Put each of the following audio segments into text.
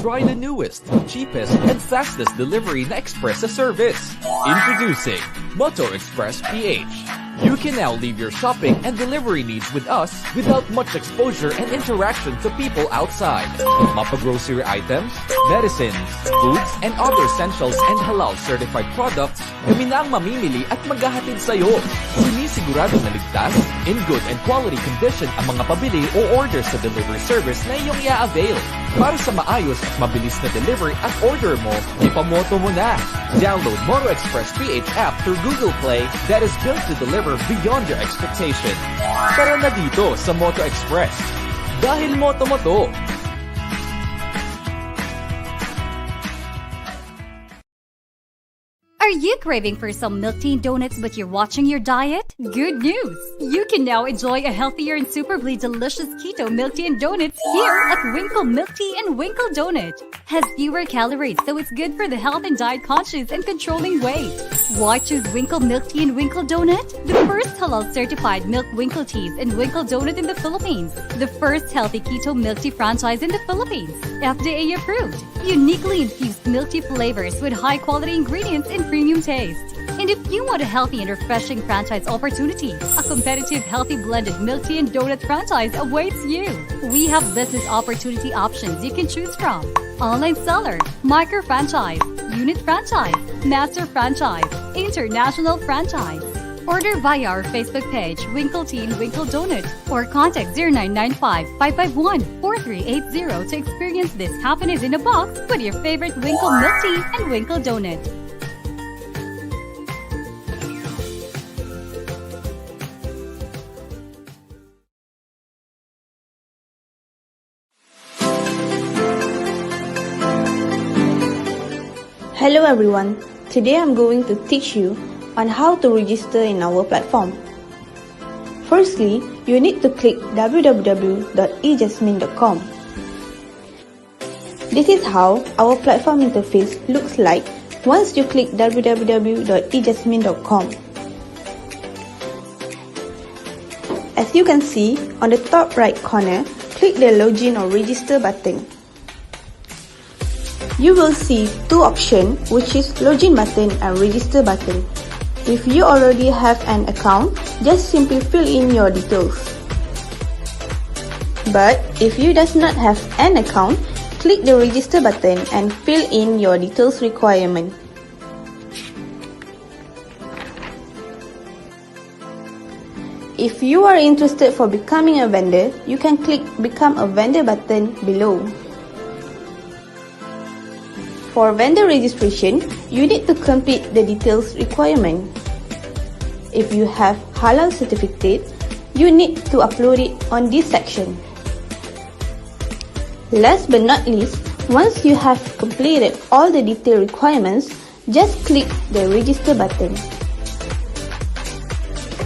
Try the newest, cheapest, and fastest delivery na express service. Introducing Moto Express PH. You can now leave your shopping and delivery needs with us without much exposure and interaction to people outside. Mapa-grocery items, medicines, foods, and other essentials and halal certified products, kami na ang mamimili at maghahatid sa'yo. Sinisigurado na ligtas, in good and quality condition ang mga pabili o orders sa delivery service na iyong i-avail. Para sa maayos at mabilis na delivery at order mo, ipamoto mo na. Download Moto Express PH app through Google Play that is built to deliver beyond your expectation. Tara na dito sa Moto Express. Dahil moto mo to. Are you craving for some milk tea and donuts but you're watching your diet? Good news! You can now enjoy a healthier and superbly delicious keto milk tea and donuts here at Winkle Milk Tea and Winkle Donut. Has fewer calories, so it's good for the health and diet conscious and controlling weight. Why choose Winkle Milk Tea and Winkle Donut? The first halal certified milk Winkle Teas and Winkle Donut in the Philippines. The first healthy keto milk tea franchise in the Philippines. FDA approved. Uniquely infused milk tea flavors with high quality ingredients and premium taste. And if you want a healthy and refreshing franchise opportunity, a competitive healthy blended milk tea and donut franchise awaits you. We have business opportunity options you can choose from. Online seller, micro franchise, unit franchise, master franchise, international franchise. Order via our Facebook page, Winkle Tea and Winkle Donut, or contact 0995-551-4380 to experience this happiness in a box with your favorite Winkle Milk Tea and Winkle Donut. Hello everyone, today I'm going to teach you on how to register in our platform. Firstly, you need to click www.ejasmine.com. This is how our platform interface looks like once you click www.ejasmine.com. As you can see, on the top right corner, click the login or register button. You will see two options, which is login button and register button. If you already have an account, just simply fill in your details. But if you does not have an account, click the register button and fill in your details requirement. If you are interested for becoming a vendor, you can click become a vendor button below. For vendor registration, you need to complete the details requirement. If you have halal certificate, you need to upload it on this section. Last but not least, once you have completed all the detail requirements, just click the register button.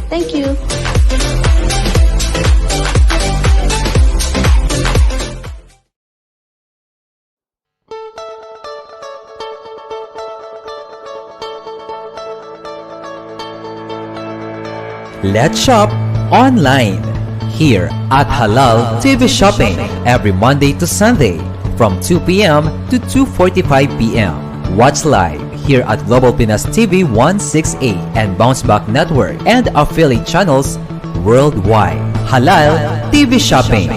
Thank you. Let's shop online here at Halal TV Shopping every Monday to Sunday from 2 p.m. to 2:45 p.m. Watch live here at Global Pinas TV 168 and Bounceback Network and affiliate channels worldwide. Halal TV Shopping.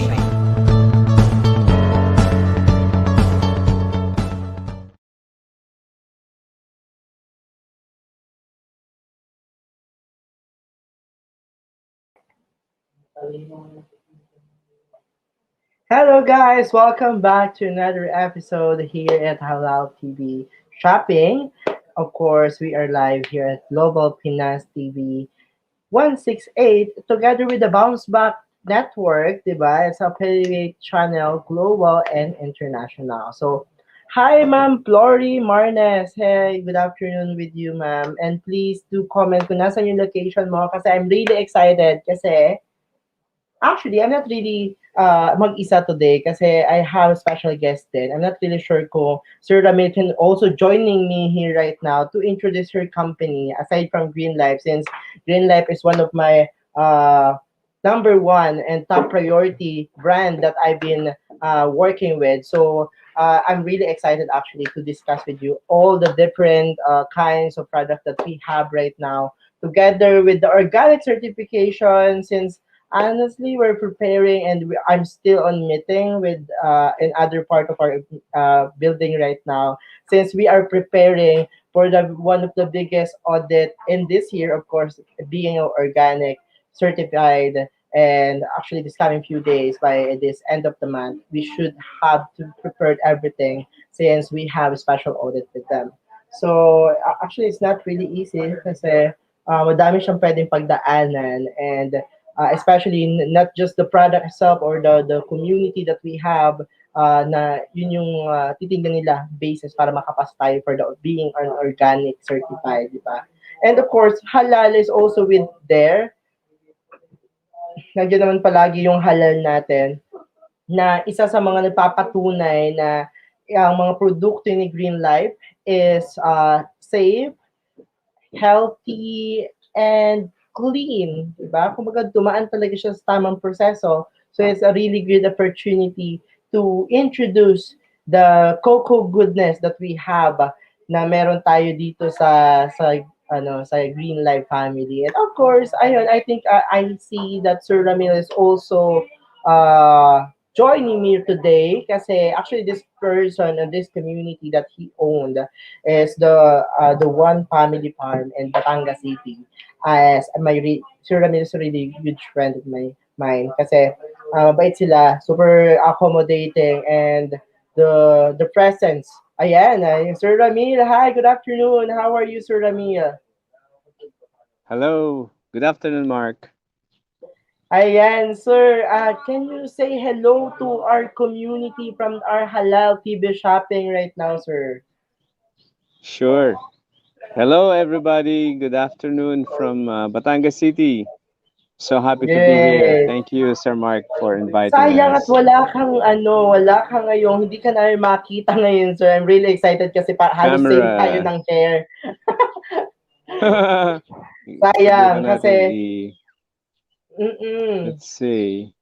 Hello guys, welcome back to another episode here at Halal TV Shopping. Of course, we are live here at Global Pinas TV 168 together with the Bounceback Network, diba? It's a affiliate channel, global and international. So, hi Ma'am Flory Marnes. Hey, good afternoon with you, ma'am. And please do comment kung nasan yung location mo kasi I'm really excited kasi actually, I'm not really mag-isa today kasi I have a special guest then. I'm not really sure kung Sir Ramil can also joining me here right now to introduce her company aside from Green Life, since Green Life is one of my number one and top priority brand that I've been working with. So I'm really excited actually to discuss with you all the different kinds of products that we have right now, together with the organic certification. Since honestly, we're preparing, and I'm still on meeting with in other part of our building right now, since we are preparing for the one of the biggest audit in this year, of course, being organic certified. And actually, this coming few days, by this end of the month, we should have to prepare everything, since we have a special audit with them. So actually, it's not really easy kasi madami siyang pwedeng pagdaanan, and especially not just the product itself or the community that we have, na yun yung titingnan nila basis para makapas tayo for the being an organic certified, di ba? And of course, halal is also with there. Nandiyan naman palagi yung halal natin, na isa sa mga nagpapatunay na ang mga produkto ni Green Life is safe, healthy, and clean, di ba? Kumbaga, dumaan talaga siya sa tamang proseso. So, it's a really good opportunity to introduce the cocoa goodness that we have, na meron tayo dito sa Green Life family. And of course, ayun, I think I see that Sir Ramil is also joining me today, kasi actually this person and this community that he owned is the one family farm in Batangas City. As Sir Ramil is a really huge friend of mine, kasi mabait sila, super accommodating, and the presence. Ayan, Sir Ramil, hi, good afternoon. How are you, Sir Ramil? Hello. Good afternoon, Mark. Ayan, sir. Can you say hello to our community from our Halal TV shopping right now, sir? Sure. Hello, everybody. Good afternoon from Batangas City. So happy to be here. Yay! Thank you, Sir Mark, for inviting Sayang at us. wala ka ngayon, hindi ka na makita ngayon, sir. I'm really excited kasi halos same tayo Camera. ng hair. Subukan Sayang natin kasi, i... mm Let's see.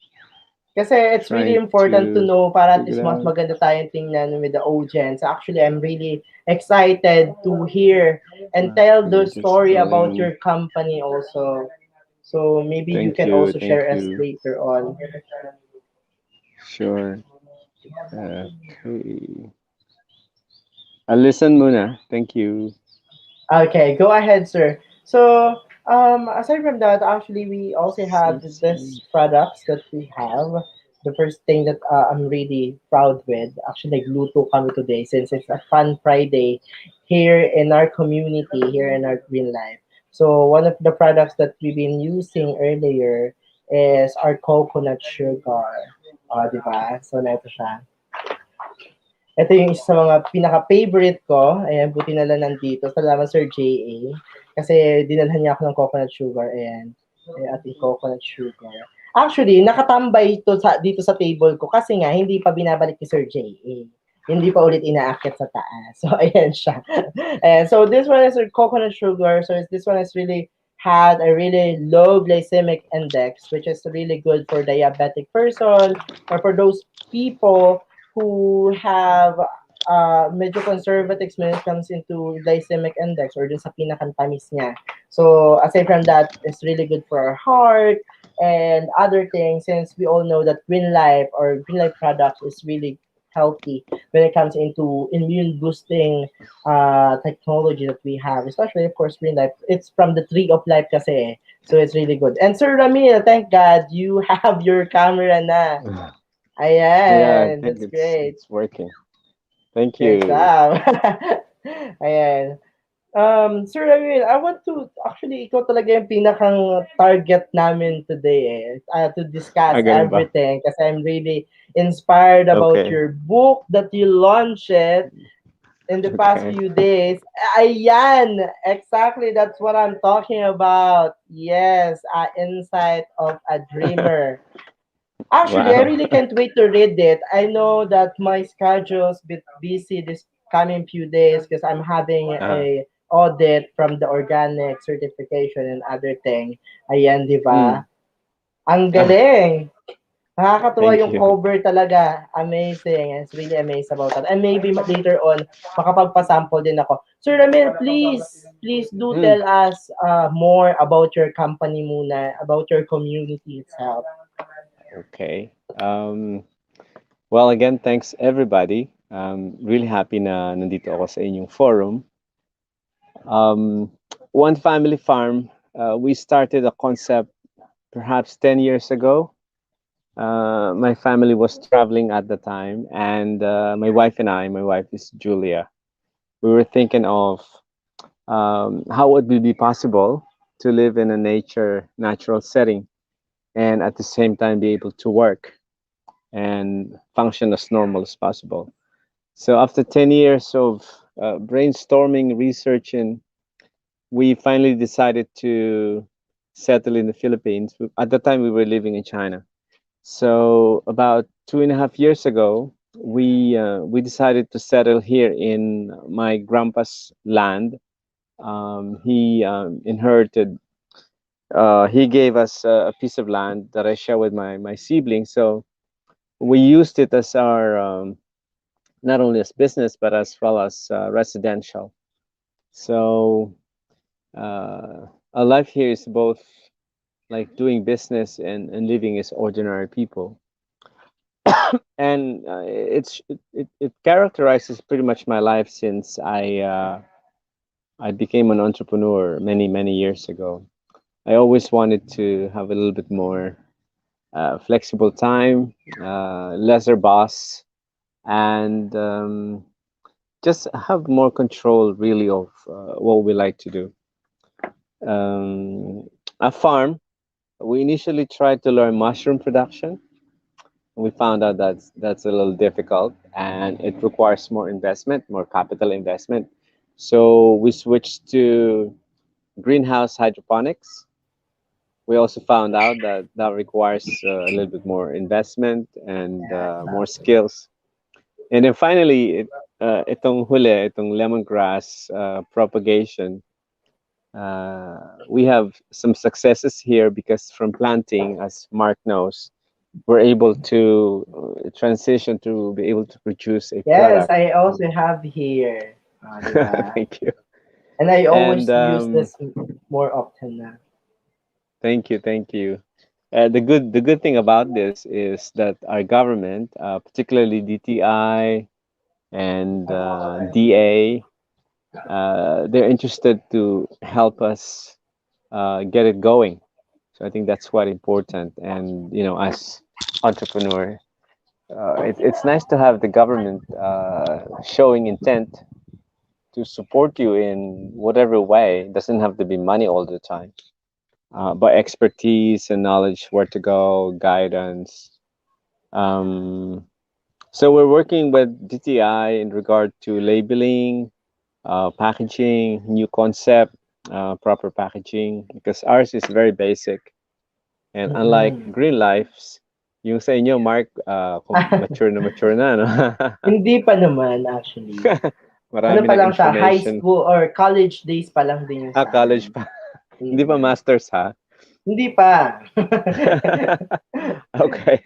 Kasi it's really Trying important to to know para at figure least it mas out. maganda tayong tingnan with the audience. Actually, I'm really excited to hear and tell the We're just story about going. your company also. So maybe you Thank can you. also Thank share us you. later on. Sure. Okay. I'll listen muna. Thank you. Okay, go ahead, sir. So, aside from that, actually, we also have Let's this see. products that we have. The first thing that I'm really proud with, actually, nagluto kami today since it's a fun Friday here in our community, here in our Green Life. So, one of the products that we've been using earlier is our coconut sugar. Di ba? So, neto siya. Ito yung isa sa mga pinaka-favorite ko. Ayan, buti na lang nandito. Salamat, Sir J.A. Kasi dinalhan niya ako ng coconut sugar. Ayan. Ayan, ating coconut sugar. Actually, nakatambay ito dito sa table ko kasi nga, hindi pa binabalik ni Sir J.A. Hindi pa ulit inaakit sa taas. So, ayan siya. Ayan. So, this one is a coconut sugar. So, this one is really had a really low glycemic index, which is really good for diabetic person or for those people who have medyo conservatives when it comes into glycemic index or dun sa pinakantamis niya. So aside from that, it's really good for our heart and other things, since we all know that Green Life or Green Life products is really healthy when it comes into immune boosting technology that we have, especially of course Green Life. It's from the tree of life kasi, so it's really good. And Sir Ramil, thank God you have your camera na. Yeah, I Ayan, think that's great. it's working. Thank Good you. job. Ayan. Sir Ramil, I want to, actually, ikaw talaga yung pinakang target namin today to discuss Ah, ganun ba? everything kasi I'm really inspired about Okay. your book that you launched it in the past Okay. few days. Ayan, exactly, that's what I'm talking about. Yes, Insight of a Dreamer. Actually, I Wow. really can't wait to read it. I know that my schedule's bit busy this coming few days because I'm having Ah. a audit from the organic certification and other thing. Ayan, di ba? Mm. Ang Ah, galing! Nakakatuwa Thank yung you. cover talaga. Amazing. It's really amazed about that. And maybe later on, makapagpasample din ako. Sir Ramil, please do Mm, tell us more about your company muna, about your community itself. okay. Well, again, thanks everybody. Really happy na nandito ako sa inyong forum. Um, One Family Farm, we started a concept perhaps 10 years ago. My family was traveling at the time, and my wife and I, my wife is Julia, we were thinking of how would it be possible to live in a natural setting and at the same time be able to work and function as normal as possible. So after 10 years of brainstorming, researching, we finally decided to settle in the Philippines. At the time, we were living in China. So about 2.5 years ago, we decided to settle here in my grandpa's land. He inherited. He gave us a piece of land that I share with my siblings. So we used it as our not only as business but as well as residential. So our life here is both like doing business and living as ordinary people. And it characterizes pretty much my life since I became an entrepreneur many years ago. I always wanted to have a little bit more flexible time, lesser boss, and just have more control really of what we like to do. Um, a farm. We initially tried to learn mushroom production. We found out that's a little difficult and it requires more investment, more capital investment. So we switched to greenhouse hydroponics. We also found out that that requires a little bit more investment and more skills. And then finally, itong huli, itong lemongrass propagation, we have some successes here because from planting, as Mark knows, we're able to transition to be able to produce a Yes, product. I also have here. Diba? Thank you. And I And always use this more often na. thank you, thank you. The good thing about this is that our government, particularly DTI and DA, they're interested to help us get it going. So I think that's quite important. And as entrepreneur, it's nice to have the government showing intent to support you in whatever way. It doesn't have to be money all the time, but expertise and knowledge where to go, guidance. Um, so we're working with DTI in regard to labeling, packaging, new concept, proper packaging, because ours is very basic. And unlike Mm-mm. Green Lives, yung sa inyo, Mark, mature na, no? Hindi pa naman actually. Ano Marami pa ng lang siya, high information. school or college days pa lang din yung sa College amin. pa. Hindi pa masters, ha? Hindi pa. Okay.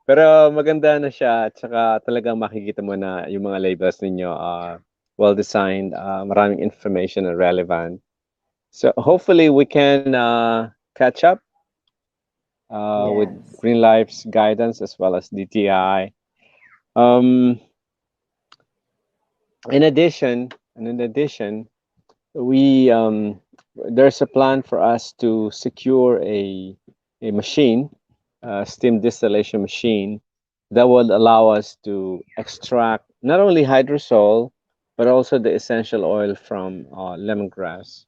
Pero maganda na siya at saka talagang makikita mo na yung mga labels ninyo well designed, maraming information and relevant. So hopefully we can catch up with Yes. Green Life's guidance as well as DTI. Um, in addition, we there's a plan for us to secure a machine, a steam distillation machine that would allow us to extract not only hydrosol but also the essential oil from lemongrass.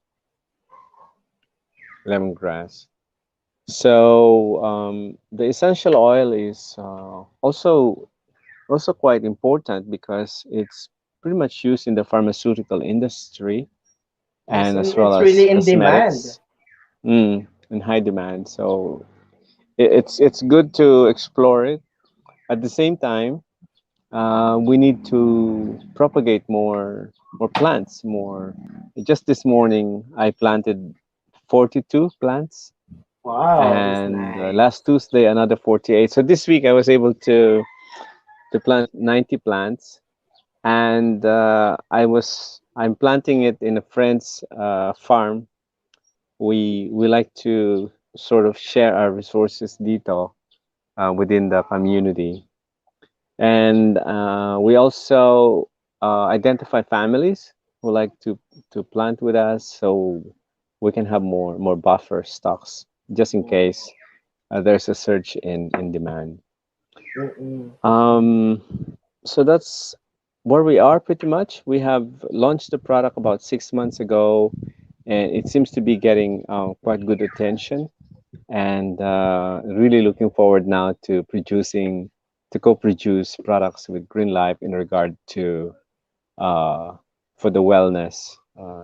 So the essential oil is also quite important because it's pretty much used in the pharmaceutical industry Yes, and and as well it's as really in demand. cosmetics, in high demand. So it's good to explore it. At the same time, we need to propagate more plants. More. Just this morning, I planted 42 plants Wow, that's and nice. last Tuesday another 48. So this week I was able to plant 90 plants, and I'm planting it in a friend's farm. We like to sort of share our resources dito within the community, and we also identify families who like to plant with us, so we can have more buffer stocks just in case there's a surge in demand. Mm-mm. Um, so that's where we are pretty much. We have launched the product about 6 months ago, and it seems to be getting quite good attention. And really looking forward now to co-produce products with Green Life in regard to uh, for the wellness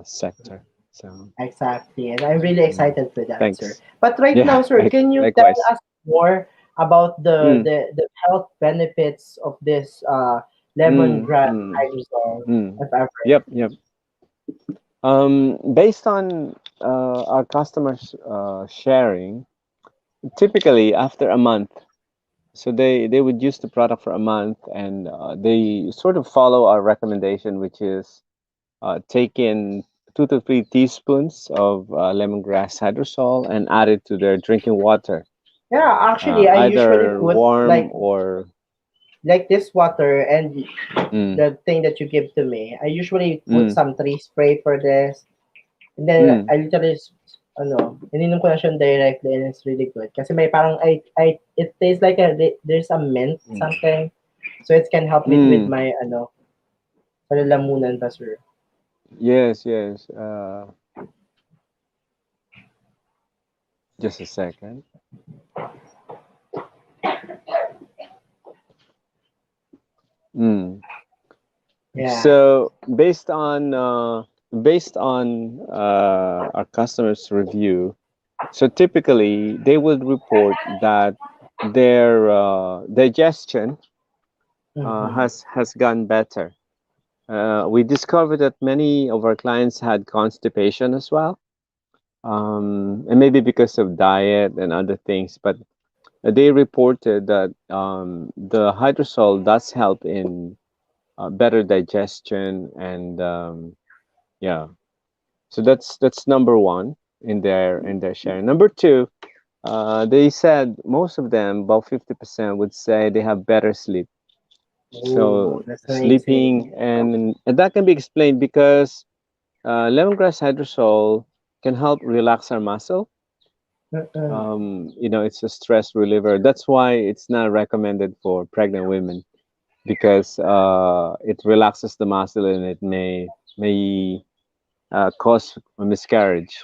sector. So Exactly, and I'm really mm, excited for that, sir. thanks. But right Yeah, now, sir, can you tell likewise. us more about Mm, the health benefits of this mm, lemongrass mm, hydrosol, mm. if ever? Yep. Based on our customers sharing, typically after a month, so they would use the product for a month, and they sort of follow our recommendation, which is take in 2 to 3 teaspoons of lemongrass hydrosol and add it to their drinking water, Yeah, actually, I usually either put warm or this water and mm, the thing that you give to me. I usually put mm, some tree spray for this. And then mm, I literally, ininom ko na siya directly and it's really good. Kasi may parang, it tastes like there's a mint mm, something. So it can help me with mm. my, palalamunan pa, sir. Yes. Just a second. Mm. Yeah. So based on our customers' review, so typically they would report that their digestion Mm-hmm. has gone better. We discovered that many of our clients had constipation as well, and maybe because of diet and other things. But they reported that the hydrosol does help in better digestion, and yeah. So that's number one in their sharing. Number two, they said most of them, about 50%, would say they have better sleep. Oh, So that's amazing. sleeping, and that can be explained because lemongrass hydrosol can help relax our muscle. Mm-mm. It's a stress reliever. That's why it's not recommended for pregnant women, because it relaxes the muscle and it may cause a miscarriage.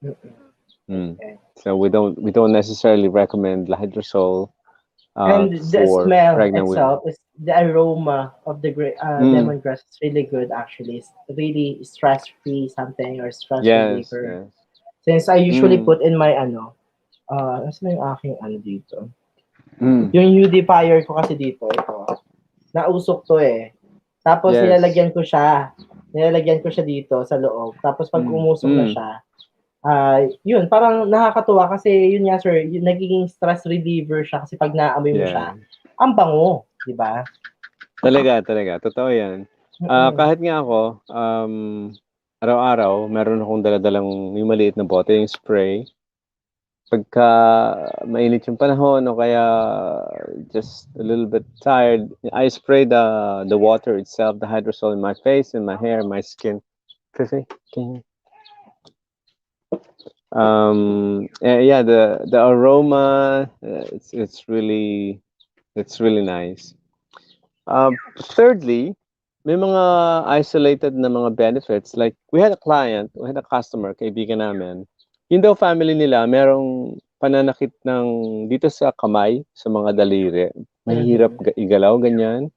Mm-mm. Mm. Okay. So we don't necessarily recommend hydrosol And the for smell pregnant women. itself is the aroma of the Mm. lemongrass is really good actually. It's really stress free something or stress Yes, reliever. yes. Since I usually Mm. put in my ano na yung aking ano dito? Mm. Yung humidifier ko kasi dito, ito. Nausok to eh. Tapos Yes. nilalagyan ko siya dito sa loob. Tapos pag Mm. umusok na Mm. siya, yun, parang nakakatuwa kasi yun nga sir, yung nagiging stress reliever siya kasi pag naamoy mo Yeah. siya, ang bango, di ba? Talaga. Totoo yan. Mm-mm. Kahit nga ako, araw-araw, meron akong daladalang yung maliit na bote, yung spray. Pagka mainit yung panahon o kaya just a little bit tired, I spray the water itself, the hydrosol in my face, in my hair, my skin. Fifi, can you? Yeah, the aroma, it's really nice. Thirdly, may mga isolated na mga benefits. Like, we had a customer, kaibigan namin. Yun daw family nila, merong pananakit ng dito sa kamay, sa mga daliri. Mahihirap Mhm. igalaw, ganyan.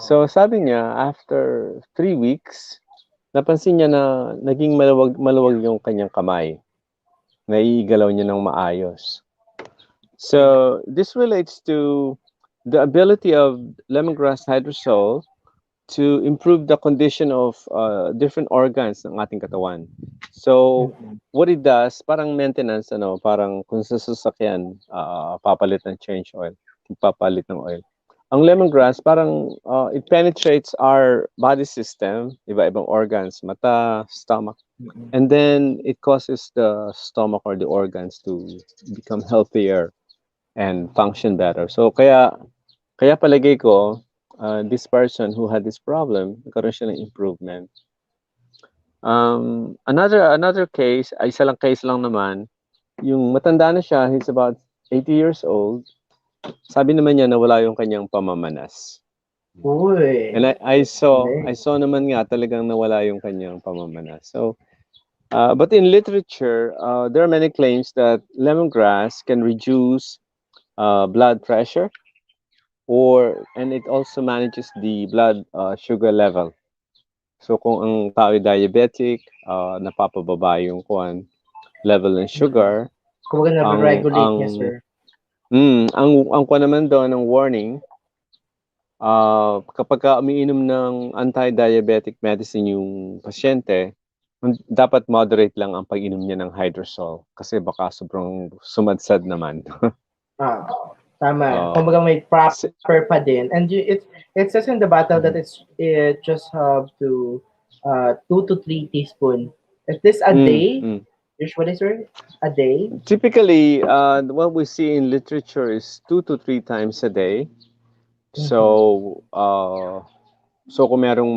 So, Oh. sabi niya, after 3 weeks, napansin niya na naging maluwag yung kanyang kamay. Naiigalaw niya ng maayos. So, this relates to the ability of lemongrass hydrosol to improve the condition of different organs ng ating katawan. So, what it does, parang maintenance, parang kung sa sasakyan, papalit ng change oil, papalit ng oil. Ang lemongrass, parang it penetrates our body system, iba-ibang organs, mata, stomach, and then it causes the stomach or the organs to become healthier and function better. So, kaya palagay ko, this person who had this problem, nagkaroon siya ng improvement. Another case, isa lang case lang naman, yung matanda na siya, he's about 80 years old. Sabi naman niya na wala yung kanyang pamamanas. Uy. And I saw naman nga talagang nawala yung kanyang pamamanas. So, but in literature, there are many claims that lemongrass can reduce blood pressure, and it also manages the blood sugar level. So kung ang tao ay diabetic, napapababa yung level ng sugar. Kumbaga na-regulate niya, sir. Ang kuwan naman doon ng warning, kapag umiinom ng anti-diabetic medicine yung pasyente, dapat moderate lang ang pag-inom niya ng hydrosol kasi baka sobrang sumadsad naman. Tama. Kumbaga may proper pa din. And it says in the bottle that it just have to 2 to 3 teaspoon. Is this a day? Usually, sir, a day? Typically, what we see in literature is 2 to 3 times a day. So, kung merong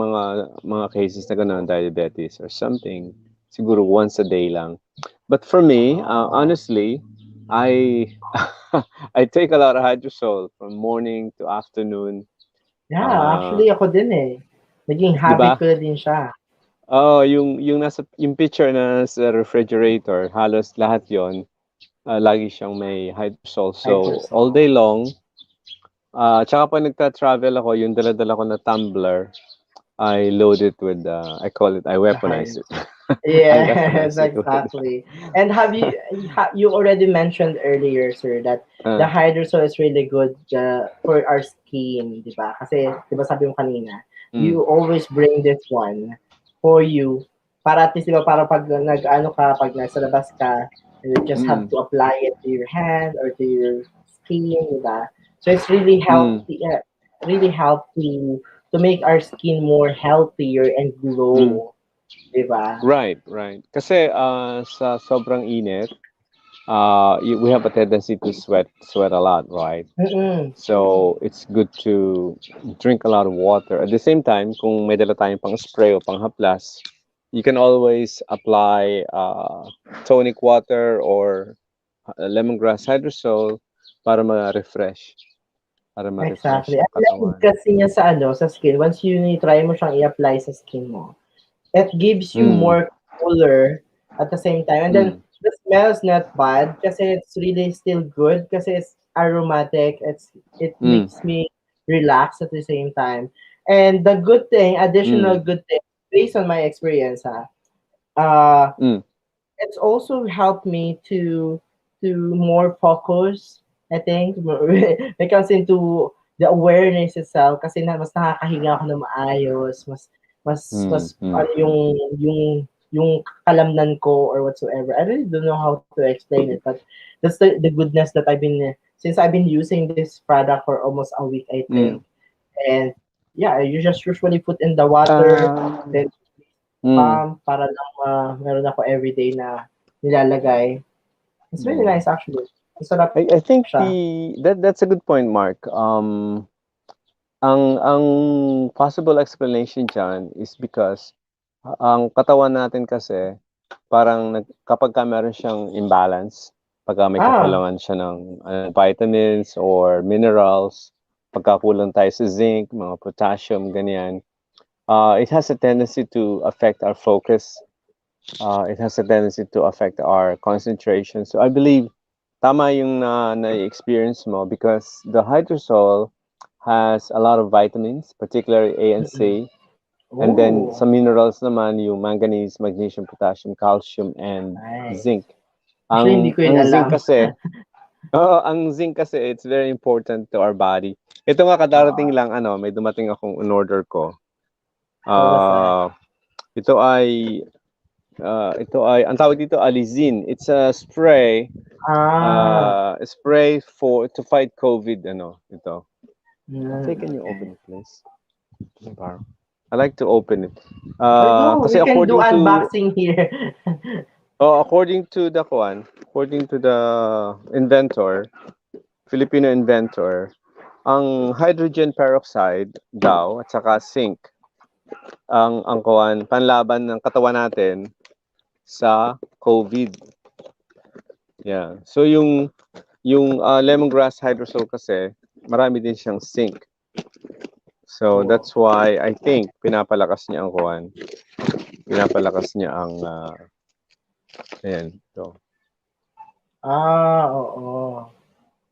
mga cases na gano'n, diabetes or something, siguro once a day lang. But for me, honestly, I I take a lot of hydrosol from morning to afternoon. Yeah, actually ako din eh. Naging habit ko na din siya. Yung picture na sa refrigerator, halos lahat 'yon. Lagi siyang may hydrosol. So, all day long, tsaka pag nagta-travel ako, yung dala-dala ko na tumbler, I load it with, I weaponize it. Yes, exactly. And have you already mentioned earlier, sir, that the hydrosol is really good for our skin, di ba? Kasi, di ba sabi mo kanina, you always bring this one for you para at least, di ba, para pag pag nasa labas ka, you just have to apply it to your hand or to your skin, di ba? So it's really healthy, really helpful to make our skin more healthier and glow. Diba? Right. Kasi sa sobrang init, we have a tendency to sweat a lot, right? So it's good to drink a lot of water. At the same time, kung may dala tayong pang spray o pang haplas, you can always apply tonic water or lemongrass hydrosol para ma-refresh. Exactly. Ang kasi niya sa skin, once you try mo siyang i-apply sa skin mo, it gives you more color at the same time. And then, the smell is not bad kasi it's really still good kasi it's aromatic. It makes me relax at the same time. And the good thing, additional good thing, based on my experience, it's also helped me to more focus, I think. When it comes into the awareness itself kasi mas nakakahinga ako ng maayos, mas yung kalamnan ko or whatsoever. I really don't know how to explain it, but that's the goodness that since I've been using this product for almost a week, I think. And yeah, you just usually put in the water, then para lang meron ako everyday na nilalagay. It's really nice actually. I think that's a good point, Mark. Ang possible explanation dyan is because ang katawan natin kasi parang kapag meron siyang imbalance, pagka may kakulangan siya ng vitamins or minerals, pagkakulang tayo sa zinc, mga potassium, ganyan, it has a tendency to affect our focus. It has a tendency to affect our concentration. So I believe tama yung na-experience mo because the hydrosol has a lot of vitamins, particularly A and C. And then some minerals naman, yung manganese, magnesium, potassium, calcium, and zinc. Ang zinc kasi, ang zinc kasi, it's very important to our body. Ito nga kadarating lang, may dumating akong in order ko. What was that? Uh, ito ay ang tawag dito Alizin. It's a spray, Ah, spray for to fight COVID ito. Can you okay. open it please? Bar. I like to open it. Or go, Kasi we can do unboxing here. according to the inventor, Filipino inventor, ang hydrogen peroxide daw at saka zinc ang kuwan panlaban ng katawan natin sa COVID. Yeah. So yung lemongrass hydrosol kasi marami din siyang zinc. So Oh. that's why I think pinapalakas niya ang kuwan. Pinapalakas niya ang ayan, to. Ah, oo.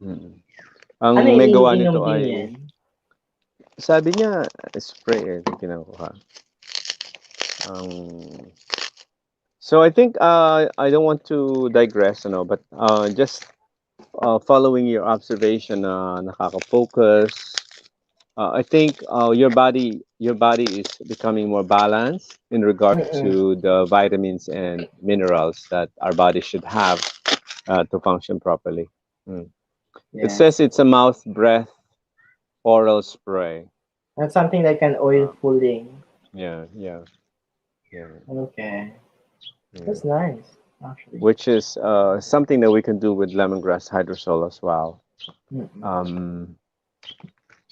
Mm. Ang Ano may gawa iniinom nito din ay yan? sabi niya spray tingnan ko ha. Um, so I think I don't want to digress but just following your observation nakaka-focus. I think your body is becoming more balanced in regard Mm-mm. to the vitamins and minerals that our body should have to function properly. Mm. It says Yes. it's a mouth breath oral spray. That's something like an oil Uh, pulling. yeah, yeah, yeah, Okay. yeah. That's nice, actually. Which is something that we can do with lemongrass hydrosol as well. Mm-mm. Um,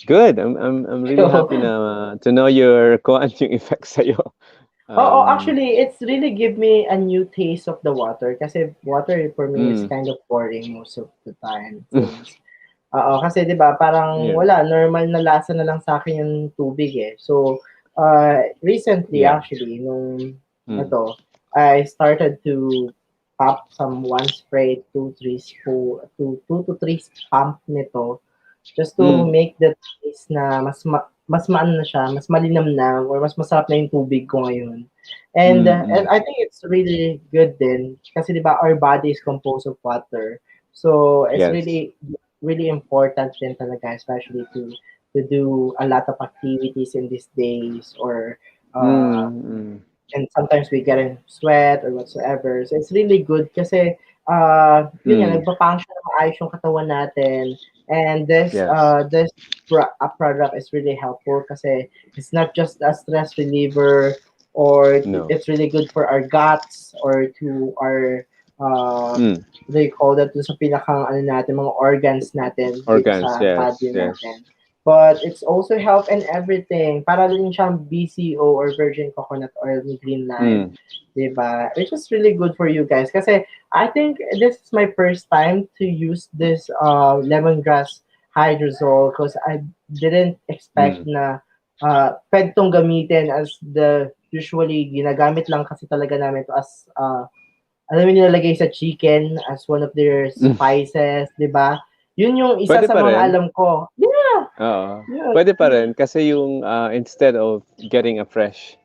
good. I'm really So, happy na to know your kuan yung effects sa'yo. oh, Um, actually, it's really give me a new taste of the water. Kasi water for me is mm, kind of boring most of the time. Since, oo, kasi 'di ba parang yeah, wala, normal na lasa na lang sa akin yung tubig eh. So, recently yeah. actually, nung Mm, ito, I started to pop some one spray, two to three pump nito just to mm, make the taste na mas maano na siya, mas malinam na or mas masarap na yung tubig ko ngayon. And mm. I think it's really good din kasi 'di ba our body is composed of water. So it's Yes. really important din talaga especially to do a lot of activities in these days or uh Mm, mm. and sometimes we get in sweat or whatsoever. So it's really good kasi yun nga Mm. nagpa-function na maayos yung katawan natin and Yes. this product is really helpful kasi it's not just a stress reliever or No. it's really good for our guts or to our Mm. what do you call that dun sa pinakang ano natin mga organs natin dito Organs. sa Yes. body Yes. natin. But it's also help in everything. Para rin siyang BCO or virgin coconut oil ni green lime. Mm. 'Di ba? Which is really good for you guys. Kasi I think this is my first time to use this lemongrass hydrosol because I didn't expect Mm. na pwede tong gamitin as the usually ginagamit lang kasi talaga namin to as alam mo nilalagay sa chicken as one of their Mm. spices, 'di ba? Yun yung isa Pwede sa pa mga rin. alam ko. Yeah, Oo. yeah. Pwede pa rin kasi yung instead of getting a fresh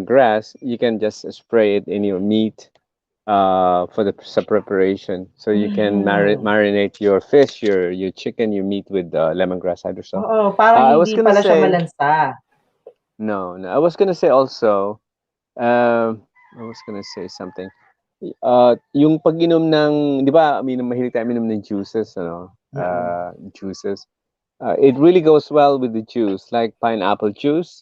grass, you can just spray it in your meat for the sa preparation. So you can Mhm. marinate your fish, your chicken, your meat with lemongrass hydrosol. Oo, para I was hindi gonna pala siya say malansa. no, no. I was gonna say also. I was gonna say something. Yung pag-inom ng, 'di ba, mahilig tayo uminom ng juices, Mm. juices. It really goes well with the juice, like pineapple juice,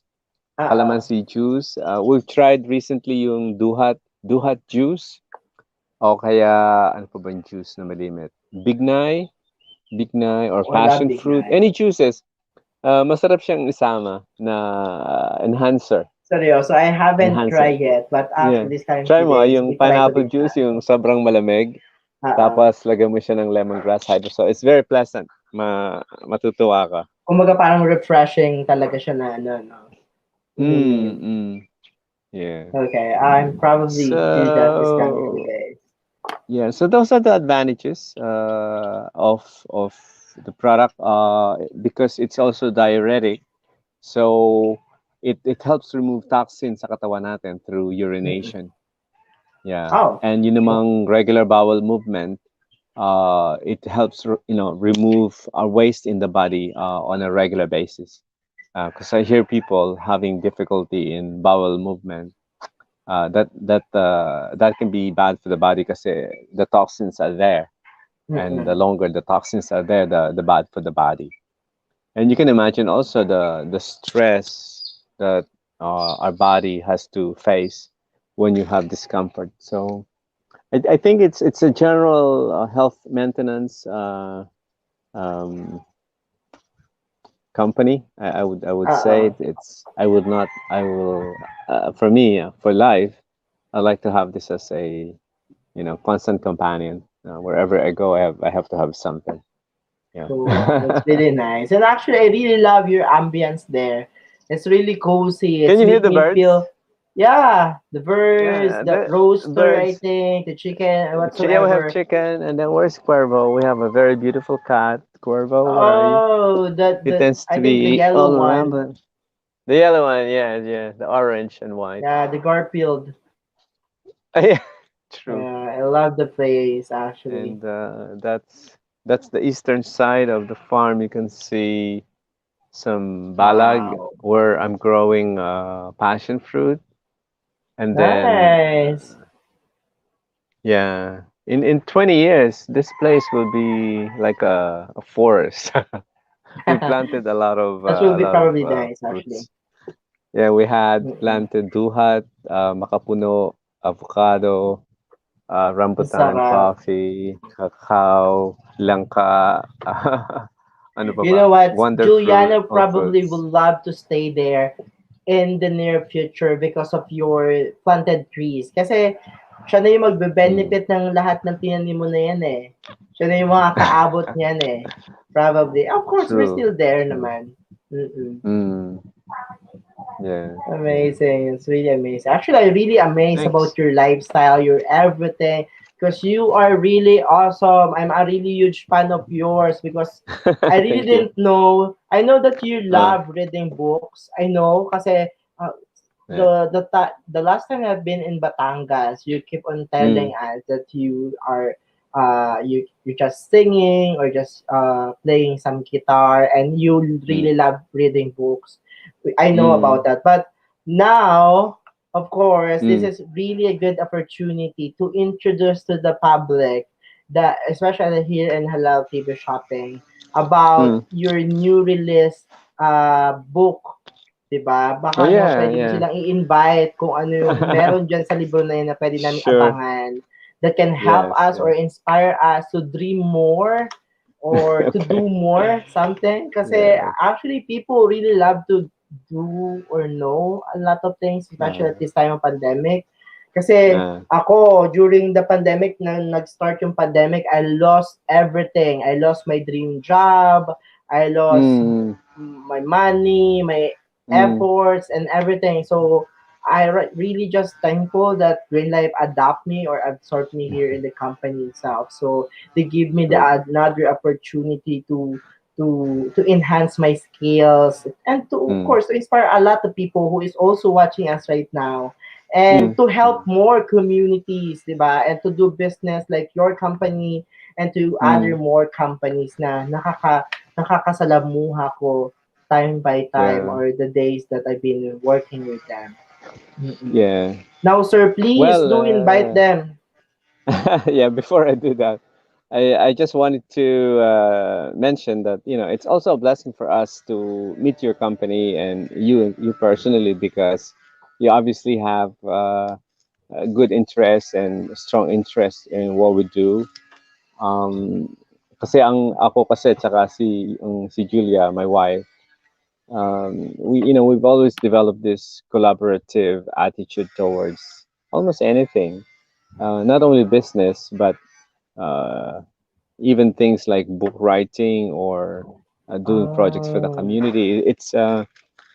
Oo. calamansi juice. We've tried recently yung duhat juice, o kaya ano pa ba yung juice na malimit? Bignay or Wala passion big fruit. night. Any juices. Masarap siyang isama na enhancer. Seryoso, I haven't Enhancer. tried yet, but Yeah. after this coming Try few mo days, yung we try to pineapple din juice, that. yung sobrang malamig. Oo. Tapos lagyan mo siya ng lemongrass hydrosol. It's very pleasant. Matutuwa ka. Kumbaga parang refreshing talaga siya na ano, no? Mm, Mm. mm. Yeah. Okay, I'm probably do that this coming few So days. yeah, so those are the advantages of the product because it's also diuretic. So it helps remove toxins sa katawan natin through Mm-mm. urination. Yeah. Oh, And yun namang regular bowel movement, it helps remove our waste in the body on a regular basis. because I hear people having difficulty in bowel movement. That can be bad for the body because the toxins are there, and the Mm-mm. longer the toxins are there, the bad for the body. And you can imagine also the stress that our body has to face when you have discomfort. So I think it's a general health maintenance um, company. I would say Uh-uh. it's I would not I will for me for life. I like to have this as a constant companion. Wherever I go, I have to have something. Yeah. Cool. That's really nice. And actually, I really love your ambience there. It's really cozy. Can It's you hear make the me birds? feel, yeah, the birds, Yeah, the the roaster, I birds. think, the chicken, and Yeah, we have whatsoever. chicken, and then where's Cuervo? We have a very beautiful cat. Cuervo, where are you? Oh, He tends I to think the be yellow all around, one. but the yellow one, yeah, yeah, the orange and white. Yeah, the Garfield. Yeah, true. I love the place actually. And that's the eastern side of the farm. You can see some balag Wow. where I'm growing passion fruit, and then Nice. yeah, in 20 years, this place will be like a forest. We planted That will a be lot of probably nice actually. fruits. Yeah, we had Mm-mm. planted duhat, makapuno, avocado, Ang rambutan, sarap. coffee, cacao, langka, ano pa You ba? know what? Wonder fruit, Juliana all probably fruits. will love to stay there in the near future because of your planted trees. Kasi siya na yung Mm, magbe-benefit ng lahat ng tinanim mo na yan eh. Siya na yung makakaabot niyan eh. Probably. Of course, we're true, still there true. naman. Mm-mm. Mm, yeah, yeah. Amazing. It's really amazing. Actually, I'm really amazed Thanks. about your lifestyle, your everything, because you are really awesome. I'm a really huge fan of yours because I really Thank you. didn't know. I know that you Uh, love reading books. I know kasi uh, yeah. the last time I've been in Batangas, you keep on telling Mm, us that you are you're just singing or just playing some guitar and you mm, really love reading books. I know about mm, that, but now, of course, this mm, is really a good opportunity to introduce to the public that especially here in Halal TV Shopping about mm. your new release book. 'Di ba? Oh Baka naman yeah, puwede mo yeah. silang i-invite kung ano yung meron diyan sa libro na yun na puwede naming Sure. abangan that can help Yes, us or yes. inspire us to dream more or to Okay. do more something. Kasi Yeah. actually people really love to do or know a lot of things, especially at Uh, this time of pandemic. Kasi uh, ako, during the pandemic, na nag-start yung pandemic, I lost everything. I lost my dream job. I lost mm, my money, my mm, efforts and everything. So really just thankful that Green Life adopt me or absorb me here in the company itself. So they give me the true. another opportunity to enhance my skills and to of Mm, course to inspire a lot of people who is also watching us right now and mm, to help mm, more communities, diba? And to do business like your company and to other mm. more companies na nakakasalamuha ko time by time Yeah, or the days that I've been working with them. Mm-mm. yeah. Now, sir, please Well, do invite them. yeah. Before I do that, I just wanted to mention that it's also a blessing for us to meet your company and you personally because you obviously have a good interest and strong interest in what we do. Um, kasi ako kasi tsaka si Julia, my wife, we've always developed this collaborative attitude towards almost anything, not only business but uh, even things like book writing or doing projects for the Oh, community. It's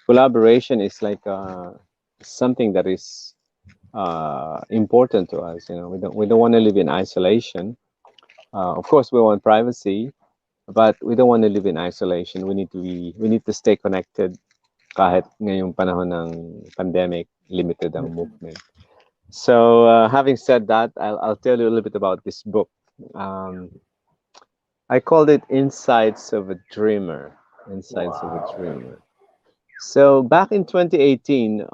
collaboration is like something that is important to us. We don't want to live in isolation. Of course, we want privacy, but we don't want to live in isolation. We need to stay connected kahit ngayong panahon ng pandemic, limited ang movement. So, having said that, I'll tell you a little bit about this book. Um, I called it Insights of a Dreamer. Insights of a wow. Dreamer. So back in 2018,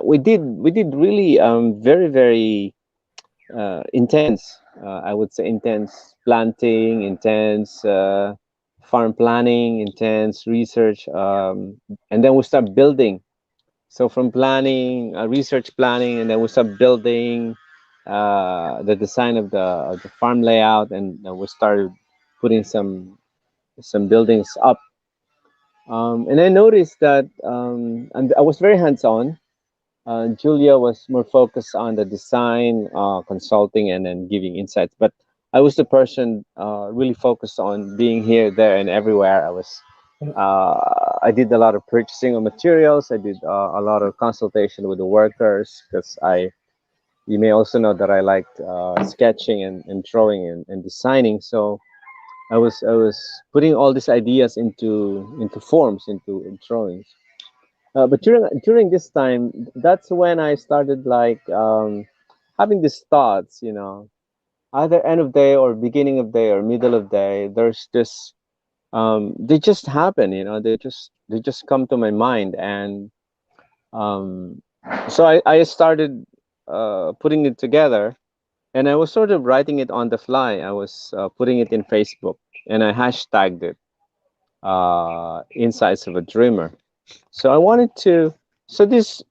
we did really very intense. I would say intense planting, intense farm planning, intense research, and then we start building. So from planning, research planning, and then we start building the design of the farm layout, and then we started putting some buildings up. And I noticed that and I was very hands-on. Julia was more focused on the design, consulting, and then giving insights. But I was the person really focused on being here, there, and everywhere. I did a lot of purchasing of materials. I did a lot of consultation with the workers because you may also know that I liked sketching and drawing and designing. So I was putting all these ideas into forms, into drawings. But during this time, that's when I started like having these thoughts, either end of day or beginning of day or middle of day. There's this they just happen, they just come to my mind, and um, so I started putting it together, and I was sort of writing it on the fly. I was putting it in Facebook, and I hashtagged it Insights of a Dreamer. So I wanted to. So this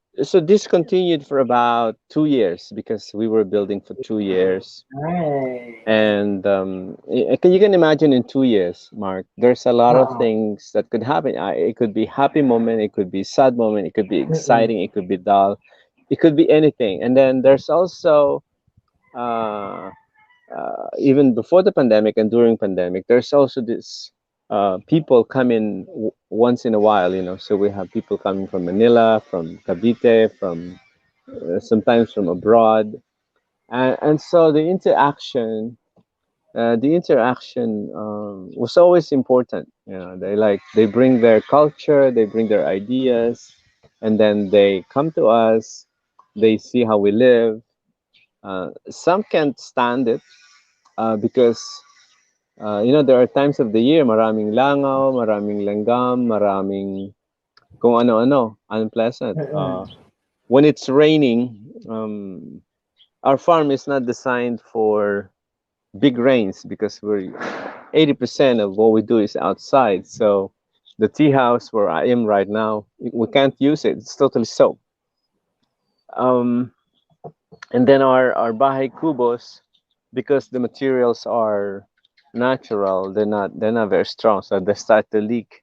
continued for about 2 years because we were building for 2 years, Nice. and you can imagine in 2 years, Mark, there's a lot of Uh-uh. things that could happen. It could be happy moment, it could be sad moment, it could be Mm-mm. exciting, it could be dull, it could be anything. And then there's also uh, even before the pandemic and during pandemic, there's also this people come in once in a while, so we have people coming from Manila, from Cavite, from sometimes from abroad, and so the interaction was always important. They bring their culture, they bring their ideas, and then they come to us, they see how we live. Some can't stand it because there are times of the year, maraming langaw, maraming langgam, maraming kung ano-ano, unpleasant. Mm-mm. When it's raining, our farm is not designed for big rains because we're 80% of what we do is outside. So the tea house where I am right now, we can't use it. It's totally soaked. Um, and then our bahay kubos, because the materials are natural, they're not very strong, so they start to leak.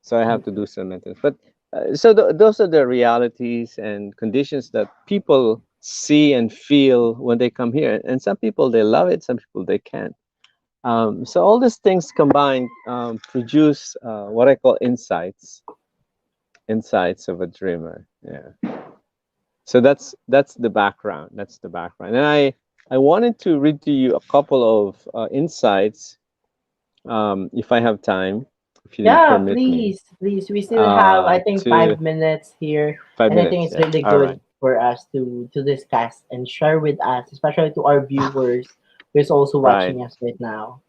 So I have to do some maintenance. But those are the realities and conditions that people see and feel when they come here. And some people they love it, some people they can't. So all these things combined produce what I call insights of a dreamer. Yeah. So that's the background. That's the background. And I wanted to read to you a couple of insights, if I have time, if you Yeah, permit me. please, please. We still have, I think, To 5 minutes here, five and I think minutes. it's Yeah. really All right. good for us to discuss and share with us, especially to our viewers who's also Right. watching us right now.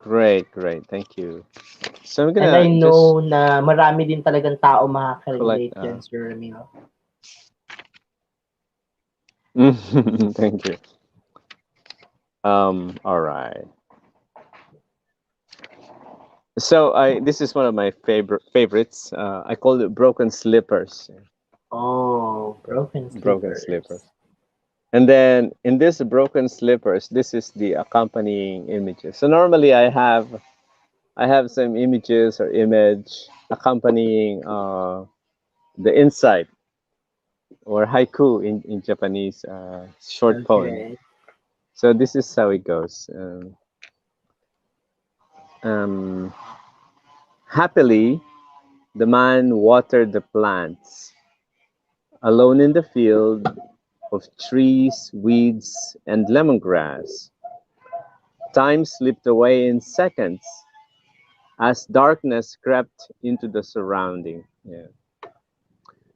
Great. Great. Thank you. So I'm And I gonna just know na marami din talagang tao collect. makaka-relate dyan, Sir Ramil. Thank you. All right. So this is one of my favorites. I call it broken slippers. Oh, broken Broken slippers. slippers. And then in this broken slippers, this is the accompanying images. So normally I have some images or image accompanying the insight or haiku in Japanese, short poem. Okay. So this is how it goes. Um, Happily, the man watered the plants alone in the field of trees, weeds, and lemongrass. Time slipped away in seconds as darkness crept into the surrounding. Yeah.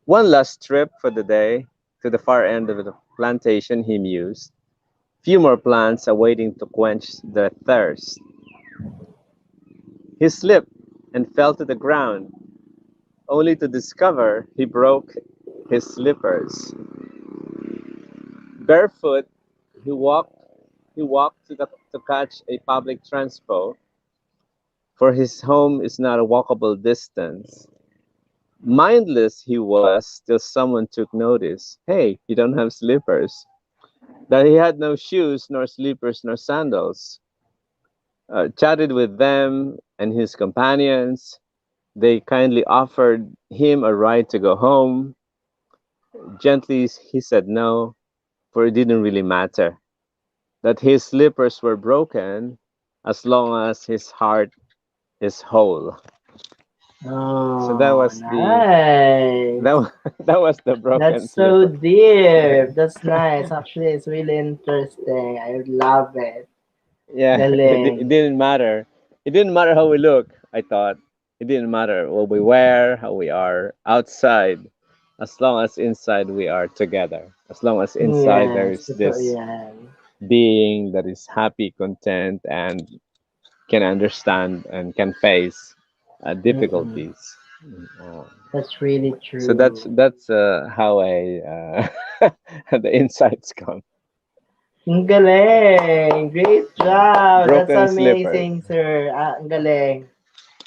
One last trip for the day to the far end of the plantation, he mused. Few more plants awaiting to quench the thirst. He slipped and fell to the ground, only to discover he broke his slippers. Barefoot, he walked to catch a public transport, for his home is not a walkable distance. Mindless he was till someone took notice. Hey, you don't have slippers. That he had no shoes, nor slippers, nor sandals. Chatted with them and his companions. They kindly offered him a ride to go home. Gently he said no, for it didn't really matter that his slippers were broken as long as his heart is whole. So that Oh, was the nice. that was the broken That's so slipper. deep. That's nice. Actually, it's really interesting. I love it. Yeah, it Galing. didn't matter. It didn't matter how we look. I thought it didn't matter what we wear, how we are outside, as long as inside we are together. As long as inside there Yes, is totoo this yan. being that is happy, content, and can understand and can face Mm-mm. difficulties. Uh, That's really so true. that's how the insights come. Ang galing! Great job! That's Broken slippers. amazing, sir. Ang galing.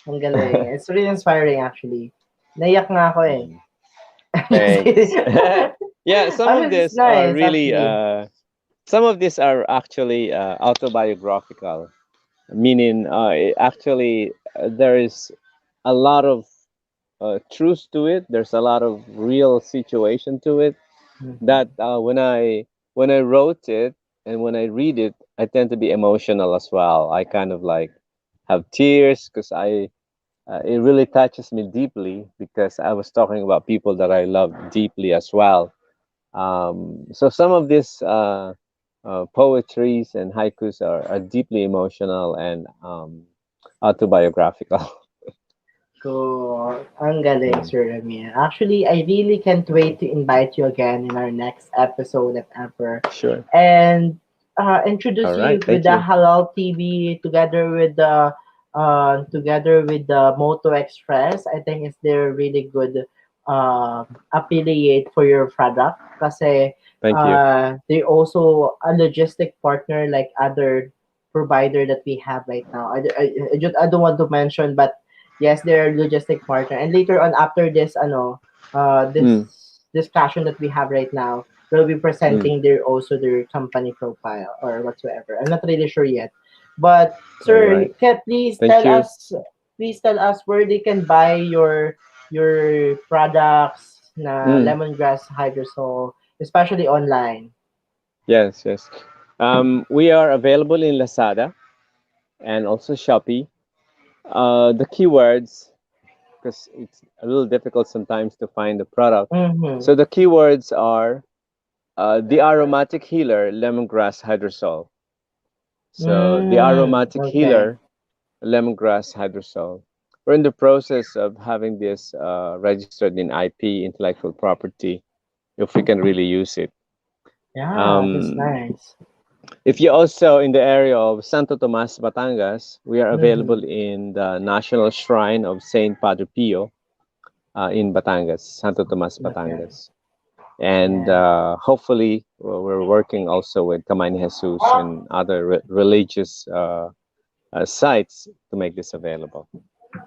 Ang galing. It's really inspiring, actually. Naiyak nga ako eh. Mm, Just kidding. thanks. Yeah, Actually, it's nice, actually. some of these are actually autobiographical, meaning actually there is a lot of truth to it. There's a lot of real situation to it that Mhm. when I wrote it and when I read it, I tend to be emotional as well. I kind of like have tears because I it really touches me deeply because I was talking about people that I love deeply as well. So some of these poetries and haikus are deeply emotional and autobiographical. Cool. Ang galing, Mm, Sir Ramir. Actually, I really can't wait to invite you again in our next episode if ever. sure. And All introduce you right. with Thank the you. Halal TV together with the Moto Express. I think it's their really good affiliate for your product kasi Thank you. they also a logistic partner like other provider that we have right now. I don't want to mention, but yes, they're a logistic partner. And later on, after this, this Mm, discussion that we have right now, we'll be mm. presenting their company profile or whatsoever. I'm not really sure yet, but All sir, right. can Thank you. please tell us where they can buy your products na Mm, lemongrass hydrosol, especially online. yes, yes. We are available in Lazada and also Shopee. The keywords, because it's a little difficult sometimes to find the product. Mm-hmm. So the keywords are the aromatic healer lemongrass hydrosol. So the aromatic Okay. healer lemongrass hydrosol. We're in the process of having this registered in IP, intellectual property, if we can really use it. Yeah, that's Um, nice. if you're also in the area of Santo Tomas, Batangas, we are Mm-hmm. available in the National Shrine of Saint Padre Pio in Batangas, Santo Tomas, Okay. Batangas. And Yeah. hopefully, we're working also with Kamani Jesus and other religious sites to make this available.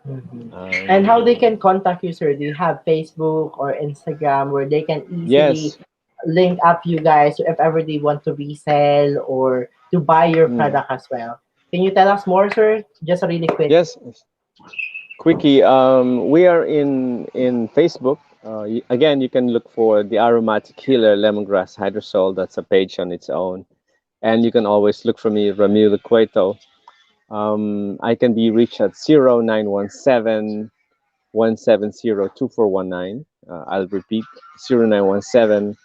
Mhm. And how they Um, can contact you, sir? Do you have Facebook or Instagram where they can easily yes, link up you guys if ever they want to resell or to buy your mm, product as well? Can you tell us more, sir? Just really quick. yes, quickie. We are in Facebook. Again, you can look for the aromatic healer lemongrass hydrosol. That's a page on its own, and you can always look for me, Ramil Cueto. I can be reached at 0917 170 2419. I'll repeat 0917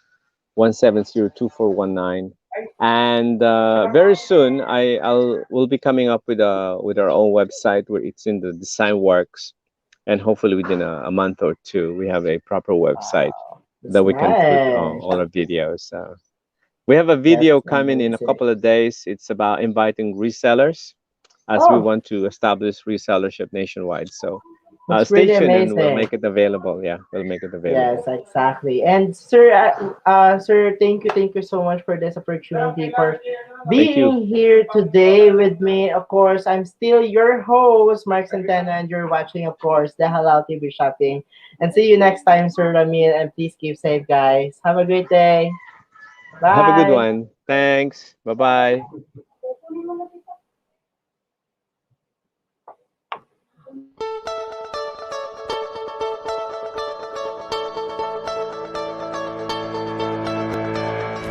170 2419. And very soon, I'll we'll be coming up with our own website where it's in the design works, and hopefully within a month or two, we have a proper website Wow, that's that we can put nice. all our videos. We have a That's video coming in a amazing. couple of days. It's about inviting resellers as we Oh, want to establish resellership nationwide. So That's Stay pretty tuned and we'll amazing. make it available. Yeah, we'll make it Yes, available. exactly. And sir, sir, thank you so much for this opportunity for Thank you. being here today with me. Of course, I'm still your host, Mark Santana, and you're watching, of course, the Halal TV Shopping. And see you next time, Sir Ramil, and please keep safe, guys. Have a great day. Have a good Bye. one. Thanks. Bye bye.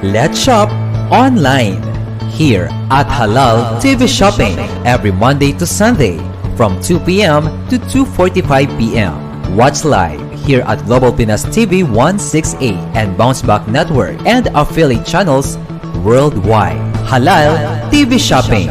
Let's shop online here at Halal TV Shopping every Monday to Sunday from 2 p.m. to 2:45 p.m. Watch live here at Global Pinas TV 168 and Bounceback Network and affiliate channels worldwide. Halal TV Shopping.